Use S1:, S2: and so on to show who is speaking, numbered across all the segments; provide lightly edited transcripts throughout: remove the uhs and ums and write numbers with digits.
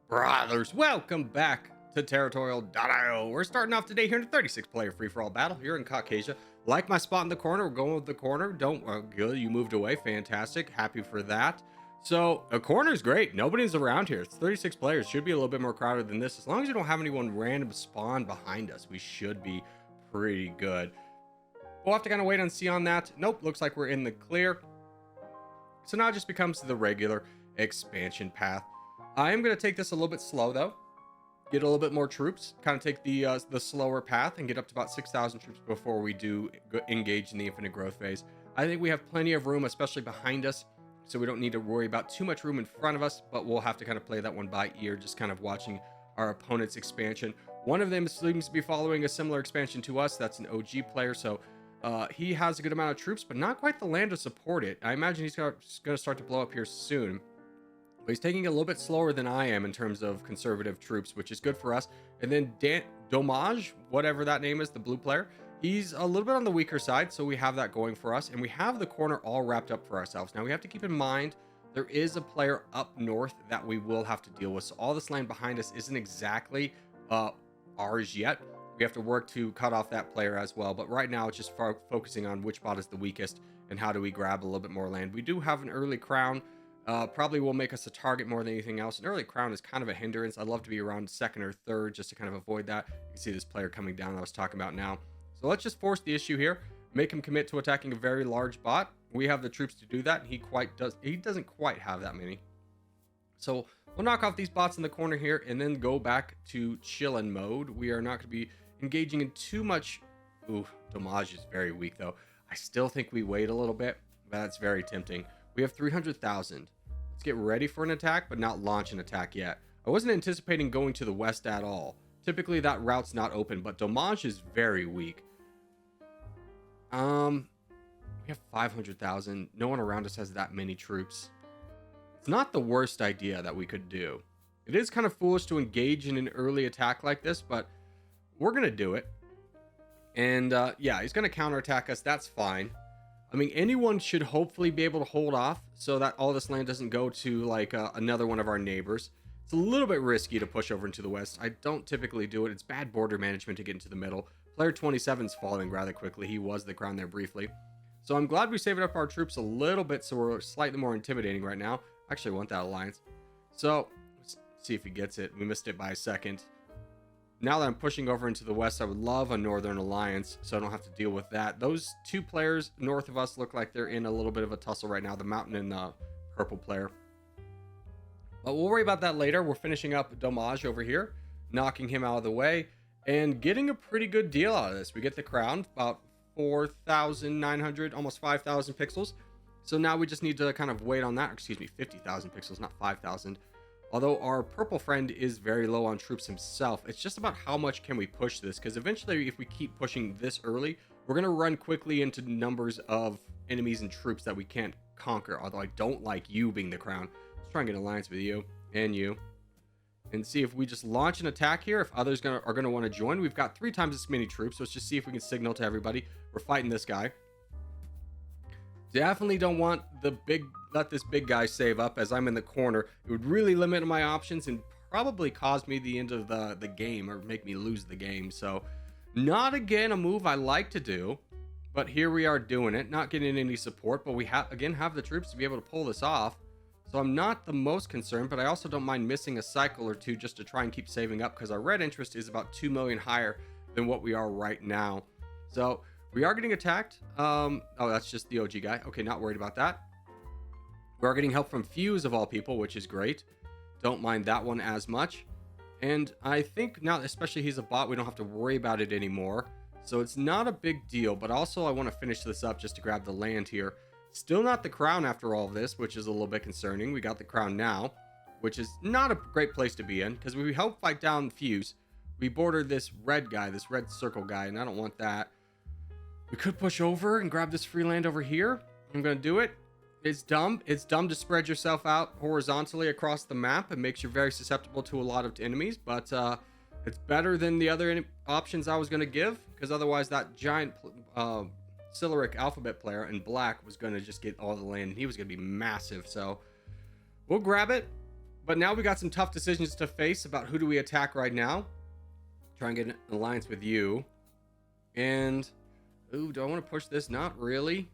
S1: Brothers, welcome back to Territorial IO. We're starting off today here in a 36 player free for all battle here in Caucasia. Like my spot in the corner, we're going with the corner. Don't good, you moved away, fantastic, happy for that. So a corner is great, nobody's around here. It's 36 players, should be a little bit more crowded than this. As long as you don't have anyone random spawn behind us, we should be pretty good. We'll have to kind of wait and see on that. Nope, looks like we're in the clear. So now it just becomes the regular expansion path. I am going to take this a little bit slow though, get a little bit more troops, kind of take the slower path and get up to about 6,000 troops before we do engage in the infinite growth phase. I think we have plenty of room, especially behind us, so we don't need to worry about too much room in front of us, but we'll have to kind of play that one by ear, just kind of watching our opponent's expansion. One of them seems to be following a similar expansion to us. That's an OG player, so he has a good amount of troops, but not quite the land to support it. I imagine he's going to start to blow up here soon. But he's taking it a little bit slower than I am in terms of conservative troops, which is good for us. And then Domage, whatever that name is, the blue player, he's a little bit on the weaker side, so we have that going for us. And we have the corner all wrapped up for ourselves. Now, we have to keep in mind, there is a player up north that we will have to deal with. So all this land behind us isn't exactly ours yet. We have to work to cut off that player as well. But right now, it's just focusing on which bot is the weakest and how do we grab a little bit more land. We do have an early crown. Probably will make us a target more than anything else. An early crown is kind of a hindrance. I'd love to be around second or third just to kind of avoid that. You can see this player coming down that I was talking about now. So let's just force the issue here. Make him commit to attacking a very large bot. We have the troops to do that. He doesn't quite have that many. So we'll knock off these bots in the corner here and then go back to chillin' mode. We are not going to be engaging in too much. Ooh, Domage is very weak though. I still think we wait a little bit. That's very tempting. We have 300,000. Let's get ready for an attack, but not launch an attack yet. I wasn't anticipating going to the west at all. Typically, that route's not open, but Domage is very weak. We have 500,000. No one around us has that many troops. It's not the worst idea that we could do. It is kind of foolish to engage in an early attack like this, but we're going to do it. And yeah, he's going to counterattack us. That's fine. I mean, anyone should hopefully be able to hold off so that all this land doesn't go to like another one of our neighbors. It's a little bit risky to push over into the west. I don't typically do it. It's bad border management to get into the middle. Player 27 is falling rather quickly. He was the crown there briefly. So I'm glad we saved up our troops a little bit so we're slightly more intimidating right now. Actually, I want that alliance. So let's see if he gets it. We missed it by a second. Now that I'm pushing over into the west, I would love a northern alliance so I don't have to deal with that. Those two players north of us look like they're in a little bit of a tussle right now, the mountain and the purple player. But we'll worry about that later. We're finishing up Domage over here, knocking him out of the way and getting a pretty good deal out of this. We get the crown, about 4,900, almost 5,000 pixels. So now we just need to kind of wait on that. Excuse me, 50,000 pixels, not 5,000. Although our purple friend is very low on troops himself, it's just about how much can we push this, because eventually if we keep pushing this early, we're going to run quickly into numbers of enemies and troops that we can't conquer. Although I don't like you being the crown. Let's try and get an alliance with you and see if we just launch an attack here. If others are going to want to join, we've got 3 times as many troops. So let's just see if we can signal to everybody. We're fighting this guy. Definitely don't want let this big guy save up as I'm in the corner. It would really limit my options and probably cause me the end of the game or make me lose the game. So not again a move I like to do, but here we are doing it, not getting any support, but we have the troops to be able to pull this off. So I'm not the most concerned, but I also don't mind missing a cycle or two just to try and keep saving up, because our red interest is about 2 million higher than what we are right now. So we are getting attacked. Oh, that's just the OG guy. Okay, not worried about that. We are getting help from Fuse of all people, which is great. Don't mind that one as much. And I think now, especially he's a bot, we don't have to worry about it anymore. So it's not a big deal, but also I want to finish this up just to grab the land here. Still not the crown after all of this, which is a little bit concerning. We got the crown now, which is not a great place to be in, because we help fight down Fuse. We border this red guy, this red circle guy, and I don't want that. We could push over and grab this free land over here. I'm going to do it. It's dumb. It's dumb to spread yourself out horizontally across the map. It makes you very susceptible to a lot of enemies, but it's better than the other options I was going to give, because otherwise that giant Siluric alphabet player in black was going to just get all the land, and he was going to be massive. So we'll grab it. But now we got some tough decisions to face about who do we attack right now. Try and get an alliance with you. And, ooh, do I want to push this? Not really.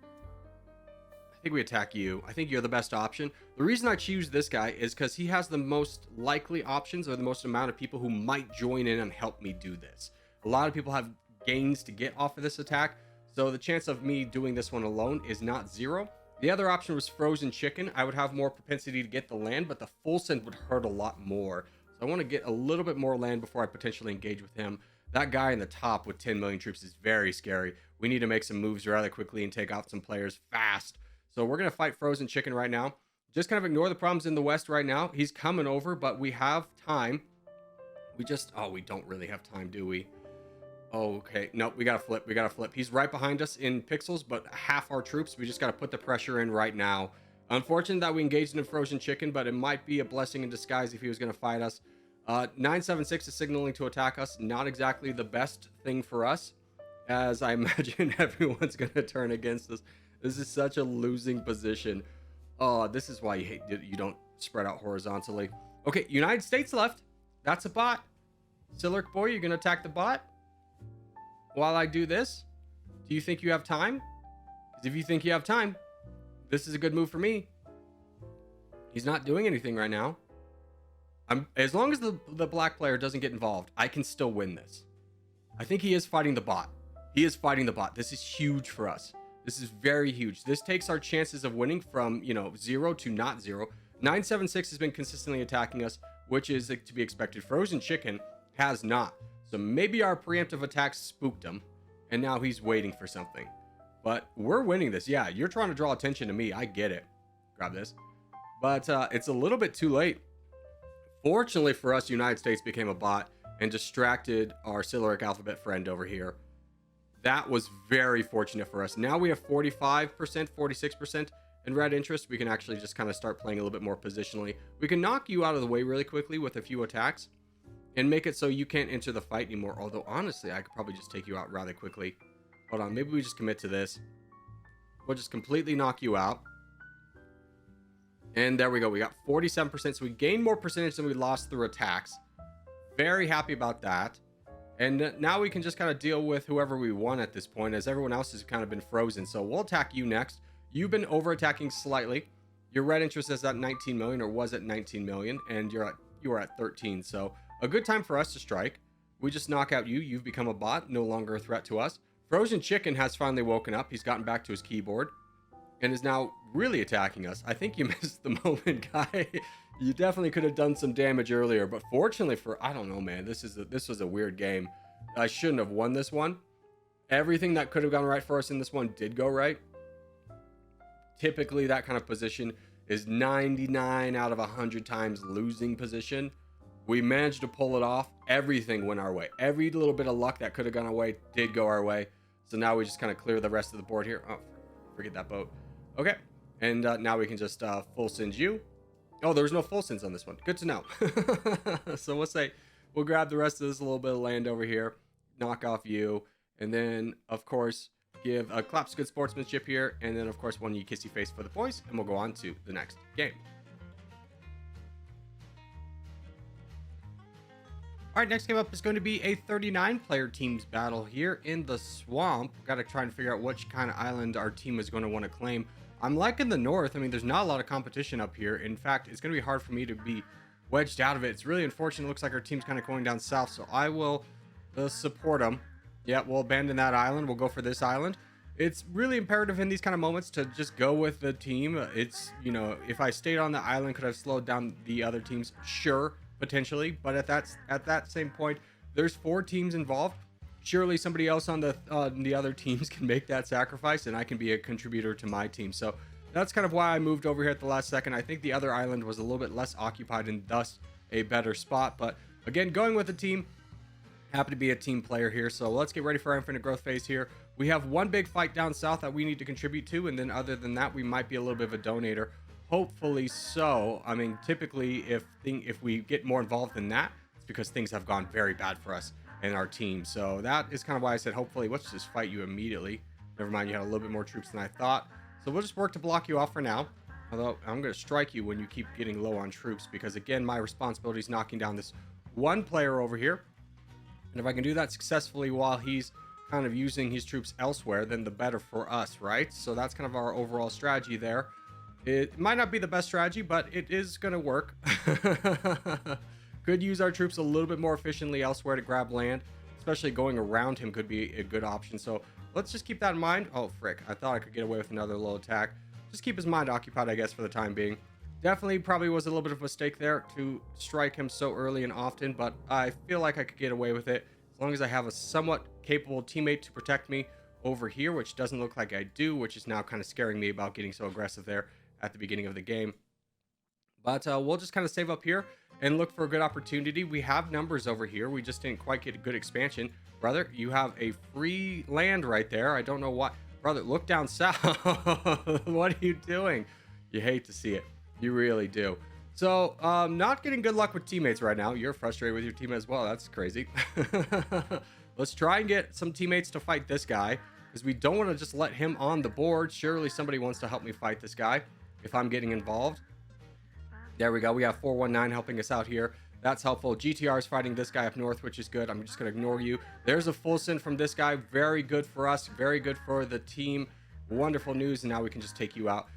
S1: I think we attack you. I think you're the best option. The reason I choose this guy is because he has the most likely options, or the most amount of people who might join in and help me do this. A lot of people have gains to get off of this attack, so the chance of me doing this one alone is not zero. The other option was frozen chicken. I would have more propensity to get the land, but the full send would hurt a lot more. So I want to get a little bit more land before I potentially engage with him. That guy in the top with 10 million troops is very scary. We need to make some moves rather quickly and take out some players fast. So we're going to fight frozen chicken right now. Just kind of ignore the problems in the west right now. He's coming over, but we have time. We don't really have time, do we? Okay, nope, we gotta flip. He's right behind us in pixels, but half our troops. We just gotta put the pressure in right now. Unfortunate that we engaged in a frozen chicken, but it might be a blessing in disguise if he was gonna fight us. 976 is signaling to attack us. Not exactly the best thing for us, as I imagine everyone's gonna turn against us. This is such a losing position. Oh, this is why you don't spread out horizontally. Okay, United States left. That's a bot. Silurk boy, you're gonna attack the bot while I do this? Do you think you have time? Because if you think you have time, this is a good move for me. He's not doing anything right now. As long as the black player doesn't get involved, I can still win this. I think he is fighting the bot. He is fighting the bot. This is huge for us. This is very huge. This takes our chances of winning from, 0 to not 0. 976 has been consistently attacking us, which is to be expected. Frozen chicken has not. So maybe our preemptive attacks spooked him, and now he's waiting for something. But we're winning this. Yeah, you're trying to draw attention to me. I get it. Grab this. But it's a little bit too late. Fortunately for us, United States became a bot and distracted our Siluric alphabet friend over here. That was very fortunate for us. Now we have 45%, 46% in red interest. We can actually just kind of start playing a little bit more positionally. We can knock you out of the way really quickly with a few attacks and make it so you can't enter the fight anymore. Although, honestly, I could probably just take you out rather quickly. Hold on, maybe we just commit to this. We'll just completely knock you out. And there we go. We got 47%, so we gained more percentage than we lost through attacks. Very happy about that. And now we can just kind of deal with whoever we want at this point, as everyone else has kind of been frozen. So we'll attack you next. You've been over-attacking slightly. Your red interest is at 19 million, or was at 19 million, and you are at 13. So a good time for us to strike. We just knock out you. You've become a bot, no longer a threat to us. Frozen Chicken has finally woken up. He's gotten back to his keyboard and is now really attacking us. I think you missed the moment, guy. You definitely could have done some damage earlier, but fortunately for, I don't know, man, this was a weird game. I shouldn't have won this one. Everything that could have gone right for us in this one did go right. Typically, that kind of position is 99 out of 100 times losing position. We managed to pull it off. Everything went our way. Every little bit of luck that could have gone our way did go our way. So now we just kind of clear the rest of the board here. Oh, forget that boat. Okay. And now we can just full send you. Oh, there was no full sends on this one. Good to know. So we'll grab the rest of this little bit of land over here, knock off you, and then, of course, give a claps good sportsmanship here, and then, of course, one you kissy face for the boys, and we'll go on to the next game. All right, next game up is going to be a 39-player teams battle here in the swamp. Got to try and figure out which kind of island our team is going to want to claim. I'm liking the north. I mean, there's not a lot of competition up here. In fact, it's going to be hard for me to be wedged out of it. It's really unfortunate. It looks like our team's kind of going down south, so I will support them. Yeah, we'll abandon that island. We'll go for this island. It's really imperative in these kind of moments to just go with the team. It's, if I stayed on the island, could I have slowed down the other teams? Sure, potentially. But at that same point, there's 4 teams involved. Surely somebody else on the other teams can make that sacrifice, and I can be a contributor to my team. So that's kind of why I moved over here at the last second. I think the other island was a little bit less occupied and thus a better spot. But again, going with the team, happy to be a team player here. So let's get ready for our infinite growth phase here. We have one big fight down south that we need to contribute to, and then other than that, we might be a little bit of a donator. Hopefully so. I mean, typically if we get more involved than that, it's because things have gone very bad for us and our team. So that is kind of why I said hopefully let's just fight you immediately. Never mind, you had a little bit more troops than I thought. So we'll just work to block you off for now. Although I'm going to strike you when you keep getting low on troops, because again, my responsibility is knocking down this one player over here. And if I can do that successfully while he's kind of using his troops elsewhere, then the better for us, right? So that's kind of our overall strategy there. It might not be the best strategy, but it is going to work. Could use our troops a little bit more efficiently elsewhere to grab land, especially going around him could be a good option. So let's just keep that in mind. Oh, frick. I thought I could get away with another low attack. Just keep his mind occupied, I guess, for the time being. Definitely probably was a little bit of a mistake there to strike him so early and often, but I feel like I could get away with it as long as I have a somewhat capable teammate to protect me over here, which doesn't look like I do, which is now kind of scaring me about getting so aggressive there at the beginning of the game. But we'll just kind of save up here and look for a good opportunity. We have numbers over here. We just didn't quite get a good expansion. Brother, you have a free land right there. I don't know why. Brother, look down south. What are you doing? You hate to see it. You really do. So, not getting good luck with teammates right now. You're frustrated with your team as well. That's crazy. Let's try and get some teammates to fight this guy, because we don't want to just let him on the board. Surely somebody wants to help me fight this guy if I'm getting involved. There we go. We have 419 helping us out here. That's helpful. GTR is fighting this guy up north, which is good. I'm just going to ignore you. There's a full send from this guy. Very good for us. Very good for the team. Wonderful news. And now we can just take you out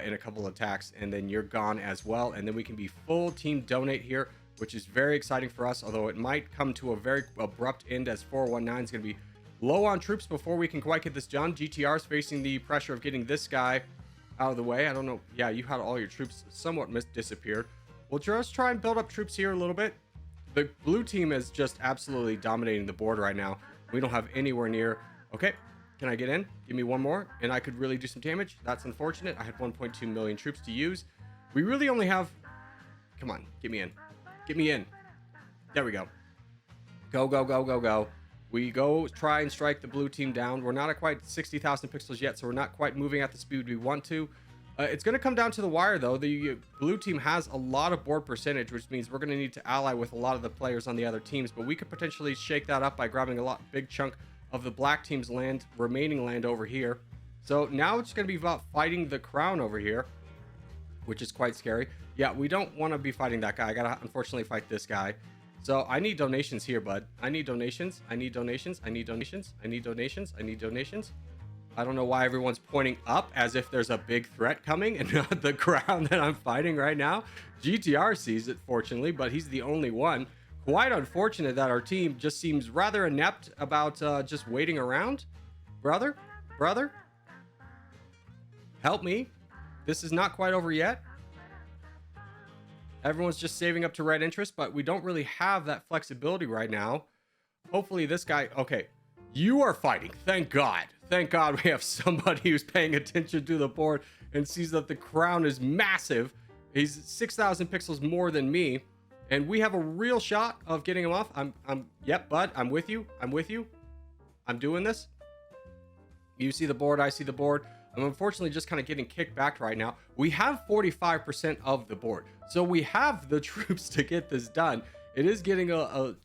S1: in a couple attacks, and then you're gone as well. And then we can be full team donate here, which is very exciting for us, although it might come to a very abrupt end as 419 is going to be low on troops before we can quite get this done. GTR is facing the pressure of getting this guy out of the way. I don't know. Yeah, you had all your troops somewhat disappeared. We'll just try and build up troops here a little bit. The blue team is just absolutely dominating the board right now. We don't have anywhere near. Okay, can I get in? Give me one more, and I could really do some damage. That's unfortunate. I had 1.2 million troops to use. We really only have... Come on, get me in. Get me in. There we go. Go, go, go, go, go. We go try and strike the blue team down. We're not at quite 60,000 pixels yet, so we're not quite moving at the speed we want to. It's going to come down to the wire, though. The blue team has a lot of board percentage, which means we're going to need to ally with a lot of the players on the other teams, but we could potentially shake that up by grabbing a big chunk of the black team's land, remaining land over here. So now it's going to be about fighting the crown over here, which is quite scary. Yeah, we don't want to be fighting that guy. I got to unfortunately fight this guy. So I need donations here, bud. I need donations. I need donations. I need donations. I need donations. I need donations. I don't know why everyone's pointing up as if there's a big threat coming and not the crown that I'm fighting right now. GTR sees it, fortunately, but he's the only one. Quite unfortunate that our team just seems rather inept about just waiting around. Brother? Help me. This is not quite over yet. Everyone's just saving up to red interest, but we don't really have that flexibility right now. Hopefully this guy... Okay, you are fighting. Thank God. Thank God we have somebody who's paying attention to the board and sees that the crown is massive. He's 6,000 pixels more than me, and we have a real shot of getting him off. Yep, bud, I'm with you. I'm with you. I'm doing this. You see the board, I see the board. I'm unfortunately just kind of getting kicked back right now. We have 45% of the board, so we have the troops to get this done. It is getting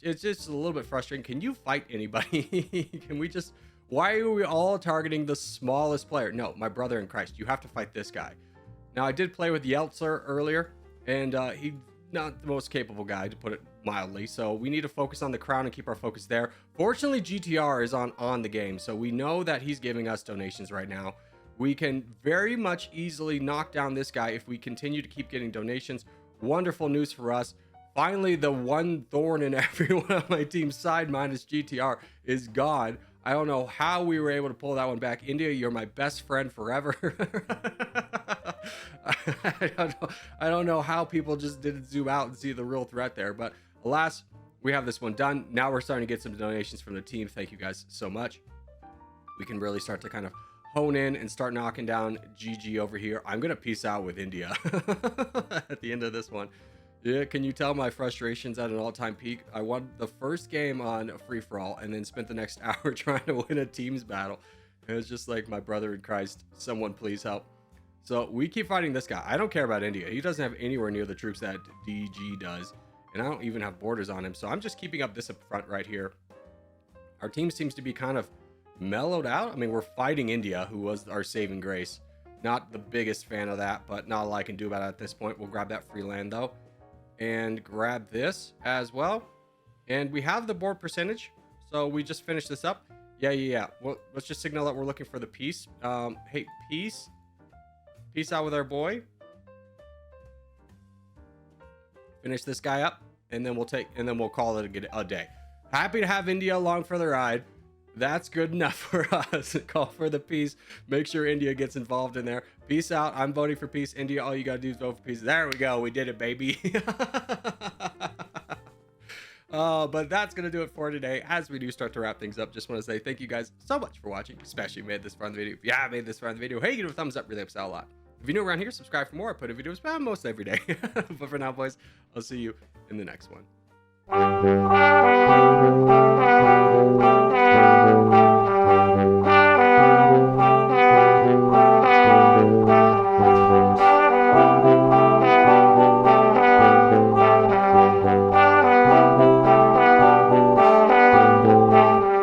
S1: it's just a little bit frustrating. Can you fight anybody? Can we just... Why are we all targeting the smallest player? No, my brother in Christ, you have to fight this guy. Now, I did play with Yeltser earlier, and he's not the most capable guy, to put it mildly. So we need to focus on the crown and keep our focus there. Fortunately, GTR is on the game, so we know that he's giving us donations right now. We can very much easily knock down this guy if we continue to keep getting donations. Wonderful news for us. Finally, the one thorn in everyone on my team's side, minus GTR, is gone. I don't know how we were able to pull that one back. India, you're my best friend forever. I don't know how people just didn't zoom out and see the real threat there. But alas, we have this one done. Now we're starting to get some donations from the team. Thank you guys so much. We can really start to kind of hone in and start knocking down GG over here. I'm going to peace out with India at the end of this one. Yeah, can you tell my frustrations at an all-time peak? I won the first game on free-for-all and then spent the next hour trying to win a teams battle. It was just like, my brother in Christ, someone please help. So we keep fighting this guy. I don't care about India. He doesn't have anywhere near the troops that DG does. And I don't even have borders on him. So I'm just keeping up this up front right here. Our team seems to be kind of mellowed out. I mean, we're fighting India, who was our saving grace. Not the biggest fan of that, but not a lot I can do about it at this point. We'll grab that free land though, and grab this as well. And we have the board percentage, so we just finished this up. Yeah. Well, let's just signal that we're looking for the peace. Hey, peace out with our boy. Finish this guy up, and then we'll call it a day. Happy to have India along for the ride. That's good enough for us. Call for the peace. Make sure India gets involved in there. Peace out. I'm voting for peace. India, all you gotta do is vote for peace. There we go. We did it, baby. But that's gonna do it for today. As we do start to wrap things up, just want to say thank you guys so much for watching, especially if you made this far in the video. If you have made this far in the video, hey, give it a thumbs up. Really helps out a lot. If you're new around here, subscribe for more. I put a video most every day. But for now, boys, I'll see you in the next one.